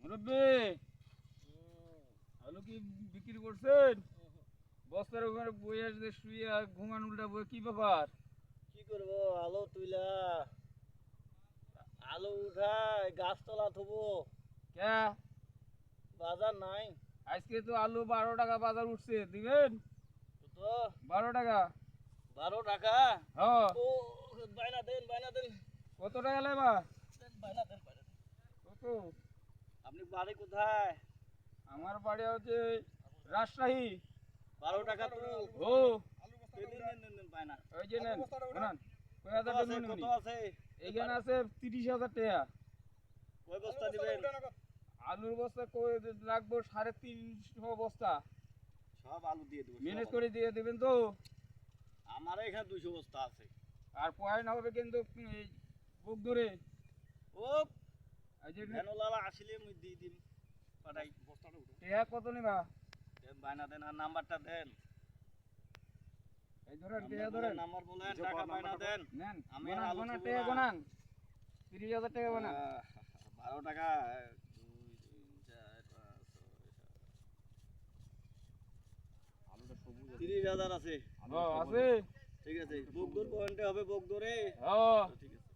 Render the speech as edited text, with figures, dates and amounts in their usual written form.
মুরব্বি আলু কি বিক্রি করছেন? বস্তার ওখানে বইয়ে যে শুয়ে ঘুমান উল্টা বই কি ব্যাপার? কি করবো? আলো তুইলা আলো উঠায় গাছতলা থবো, কে বাজার নাই আজকে তো আলু 12 টাকা বাজার উঠছে, দিবেন? তো 12 টাকা। 12 টাকা। হ্যাঁ, ও বাইনা দেন, বাইনা দেন, কত টাকা লেবা? বাইনা দেন, বাইনা দেন। কত? আপনি বাড়ি কোথায়? আমার বাড়ি হচ্ছে রাজশাহী। 12 টাকা তো। ও দেন, দেন, দেন, দেন, বাইনা। ওই যে নেন, বানান। কয় কত হাজার আছে, দেবেন কত উনি? আছে? এইখানে আছে 30,000 টাকা। কয় বস্তা দিবেন? আলুর বস্তা কই রাখবো 350 বস্তা। সব আলু দিয়ে দেবো, ম্যানেজ সব করে আলু। দিয়ে দিবেন তো? আমার এখানে 200 বস্তা আছে। আর পয়েন্ট হবে কিন্তু এই বুক ধরে। ও এই যে ভ্যানওয়ালা আসলে মুই দিয়ে দিম, পাঠাই বস্তাটা উঠো। টাকা কত নিবা? দেন, বাইনা দেন, আর নাম্বারটা দেন। এই ধরেন টাকা ধরেন। নাম্বার বলেন, টাকা বাইনা দেন। নেন, আমি আর বানান আলু বানান, থবো টাকা না। বানান। 30,000 টাকা বানান। 12 টাকা, 1 2 3 4 5 6 আলুটা সবুজ 30,000 আছে। আছে। ঠিক আছে, বকদুর পয়েন্টে হবে, বকদুরে। হ্যাঁ। ঠিক আছে।